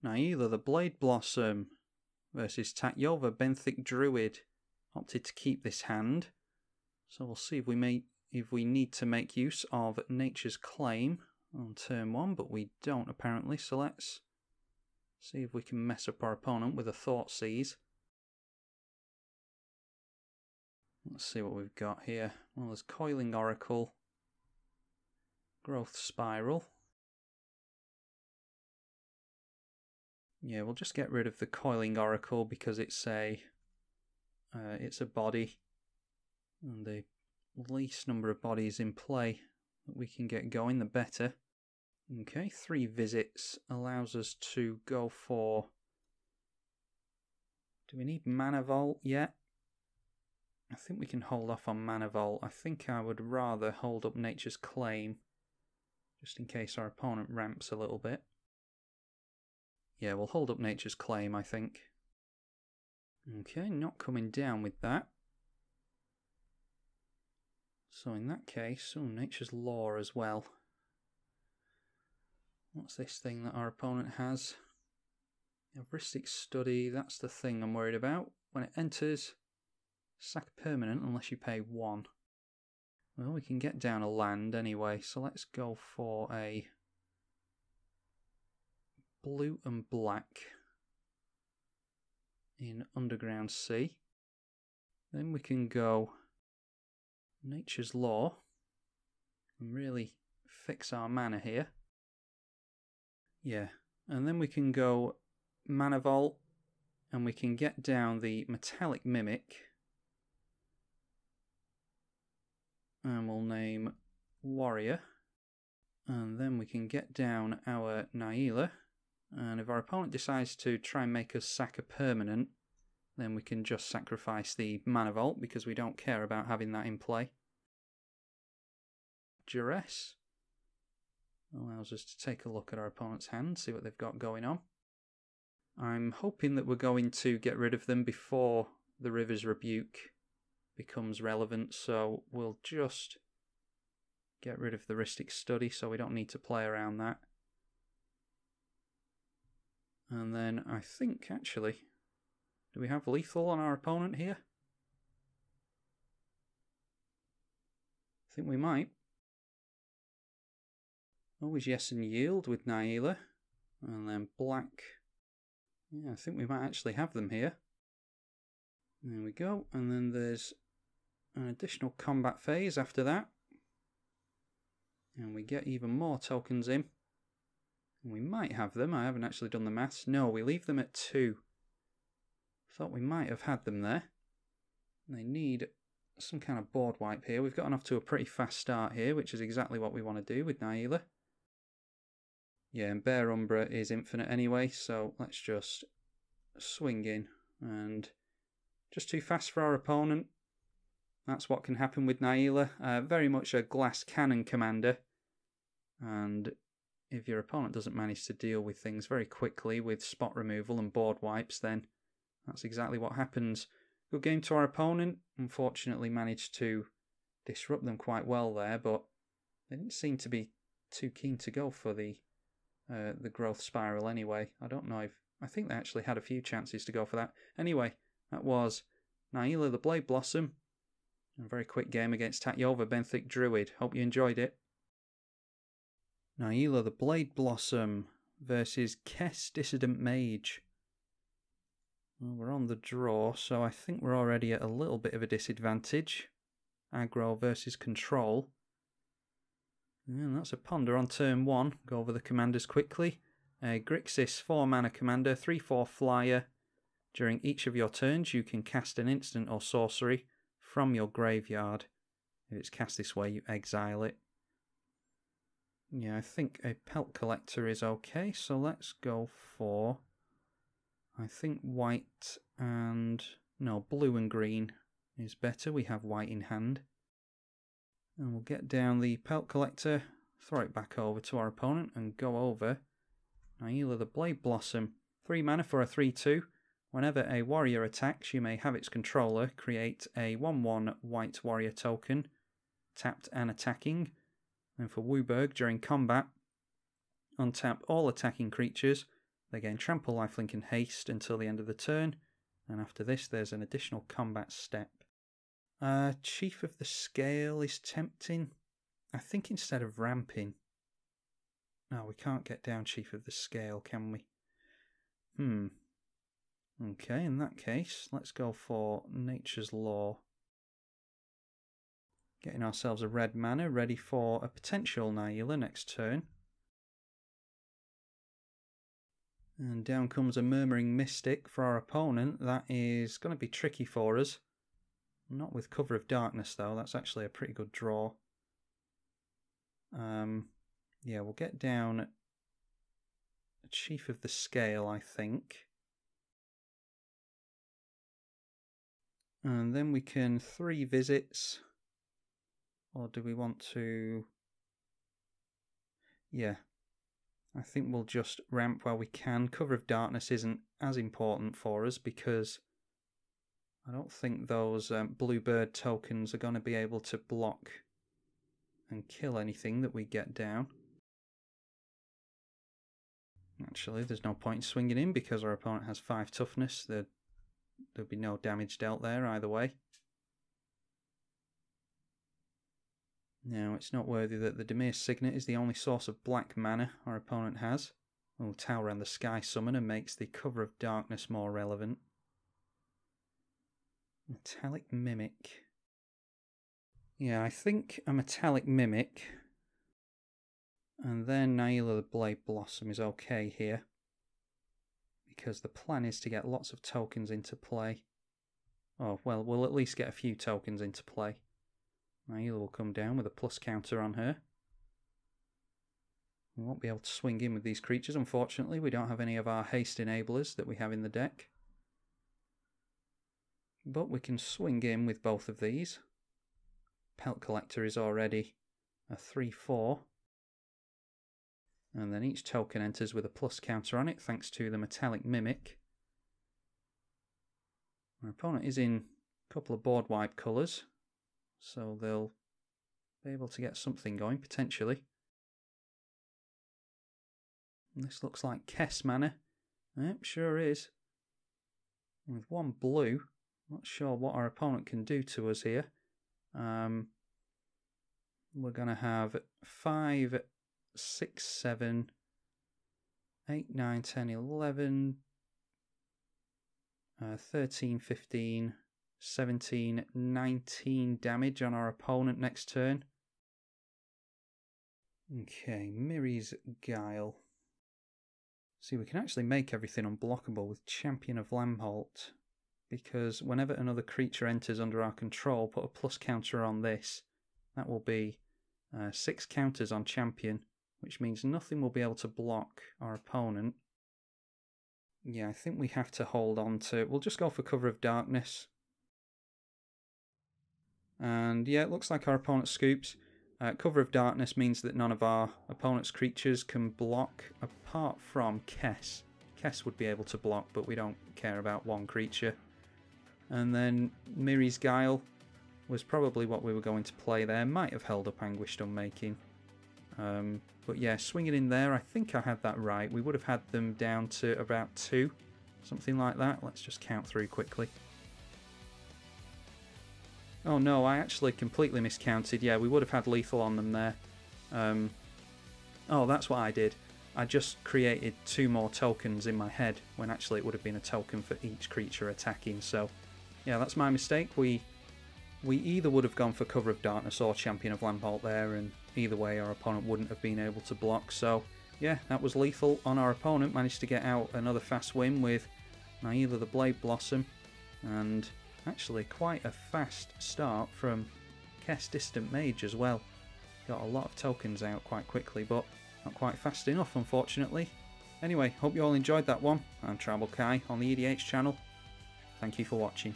Najeela the Blade Blossom versus Tatyova Benthic Druid. Opted to keep this hand, so we'll see if we need to make use of Nature's Claim on turn 1, but we don't apparently, so let's see if we can mess up our opponent with a Thoughtseize. Let's see what we've got here. Well, there's Coiling Oracle, Growth Spiral. Yeah, we'll just get rid of the Coiling Oracle because it's a body, and the least number of bodies in play that we can get going, the better. Okay, 3 visits allows us to go for... Do we need Mana Vault yet? I think we can hold off on Mana Vault. I think I would rather hold up Nature's Claim, just in case our opponent ramps a little bit. Yeah, we'll hold up Nature's Claim, I think. Okay, not coming down with that. So in that case, Nature's Law as well. What's this thing that our opponent has? Heuristic Study, that's the thing I'm worried about. When it enters, sack a permanent unless you pay 1. Well, we can get down a land anyway, so let's go for a blue and black in Underground Sea. Then we can go Nature's Law and really fix our mana here. Yeah, and then we can go Mana Vault and we can get down the Metallic Mimic, and we'll name Warrior, and then we can get down our Najeela, and if our opponent decides to try and make us sack a permanent, then we can just sacrifice the Mana Vault because we don't care about having that in play. Duress allows us to take a look at our opponent's hand, see what they've got going on. I'm hoping that we're going to get rid of them before the River's Rebuke becomes relevant, so we'll just get rid of the Heuristic Study so we don't need to play around that. And then I think, actually, do we have lethal on our opponent here? I think we might. Always yes and yield with Najeela. And then black. Yeah, I think we might actually have them here. There we go. And then there's an additional combat phase after that. And we get even more tokens in. And we might have them. I haven't actually done the maths. No, we leave them at 2. Thought we might have had them there. They need some kind of board wipe here. We've gotten off to a pretty fast start here, which is exactly what we want to do with Najeela. Yeah, and Bear Umbra is infinite anyway, so let's just swing in. And just too fast for our opponent. That's what can happen with Najeela. Very much a glass cannon commander. And if your opponent doesn't manage to deal with things very quickly with spot removal and board wipes, then that's exactly what happens. Good game to our opponent. Unfortunately managed to disrupt them quite well there, but they didn't seem to be too keen to go for the growth spiral anyway. I don't know if... I think they actually had a few chances to go for that. Anyway, that was Najeela the Blade Blossom. A very quick game against Tatyova Benthic Druid. Hope you enjoyed it. Najeela the Blade Blossom versus Kess Dissident Mage. Well, we're on the draw, so I think we're already at a little bit of a disadvantage. Aggro versus control. And that's a ponder on turn 1. Go over the commanders quickly. Grixis 4 mana commander, 3/4 flyer. During each of your turns you can cast an instant or sorcery from your graveyard. If it's cast this way you exile it. Yeah, I think a Pelt Collector is okay, so let's go for... I think white and... no, blue and green is better. We have white in hand. And we'll get down the Pelt Collector, throw it back over to our opponent, and go over Najeela the Blade Blossom. 3 mana for a 3/2. Whenever a warrior attacks, you may have its controller create a 1/1 white warrior token, tapped and attacking. And for Wooburg, during combat, untap all attacking creatures They gain trample, lifelink and haste until the end of the turn, and after this there's an additional combat step. Chief of the Scale is tempting. I think instead of ramping... No, we can't get down Chief of the Scale, can we? Okay, in that case, let's go for Nature's Law. Getting ourselves a red mana, ready for a potential Najeela next turn. And down comes a Murmuring Mystic for our opponent. That is going to be tricky for us. Not with Cover of Darkness though, that's actually a pretty good draw. Yeah, we'll get down a Chief of the Scale, I think. And then we can 3 visits. Or do we want to... Yeah, I think we'll just ramp while we can. Cover of Darkness isn't as important for us because I don't think those bluebird tokens are going to be able to block and kill anything that we get down. Actually, there's no point in swinging in because our opponent has 5 toughness. There'll be no damage dealt there either way. Now, it's noteworthy that the Dimir Signet is the only source of black mana our opponent has. Oh, Tower and the Sky Summoner makes the Cover of Darkness more relevant. Metallic Mimic. Yeah, I think a Metallic Mimic. And then Najeela the Blade Blossom is okay here. Because the plan is to get lots of tokens into play. Oh, well, we'll at least get a few tokens into play. Najeela will come down with a plus counter on her. We won't be able to swing in with these creatures, unfortunately. We don't have any of our haste enablers that we have in the deck. But we can swing in with both of these. Pelt Collector is already a 3/4. And then each token enters with a plus counter on it, thanks to the Metallic Mimic. Our opponent is in a couple of board wipe colours, so they'll be able to get something going, potentially. And this looks like Kess mana. Yep, sure is. With 1 blue, not sure what our opponent can do to us here. We're going to have 5, 6, 7, 8, 9, 10, 11, 13, 15, 17, 19 damage on our opponent next turn. Okay, Miri's Guile. See, we can actually make everything unblockable with Champion of Lambholt, because whenever another creature enters under our control, put a plus counter on this. That will be 6 counters on Champion, which means nothing will be able to block our opponent. Yeah, I think we have to hold on to... We'll just go for Cover of Darkness. And yeah, it looks like our opponent scoops. Cover of Darkness means that none of our opponent's creatures can block apart from Kess. Kess would be able to block, but we don't care about 1 creature. And then Miri's Guile was probably what we were going to play there. Might have held up Anguished Unmaking. But yeah, swinging in there, I think I had that right. We would have had them down to about 2, something like that. Let's just count through quickly. Oh no, I actually completely miscounted. Yeah, we would have had lethal on them there. Oh, that's what I did. I just created 2 more tokens in my head, when actually it would have been a token for each creature attacking. So, yeah, that's my mistake. We either would have gone for Cover of Darkness or Champion of Lambholt there, and either way our opponent wouldn't have been able to block. So, yeah, that was lethal on our opponent. Managed to get out another fast win with Najeela the Blade Blossom, and actually quite a fast start from Kess Dissident Mage as well. Got a lot of tokens out quite quickly, but not quite fast enough, unfortunately. Anyway, hope you all enjoyed that one. I'm tribalkai on the EDH channel. Thank you for watching.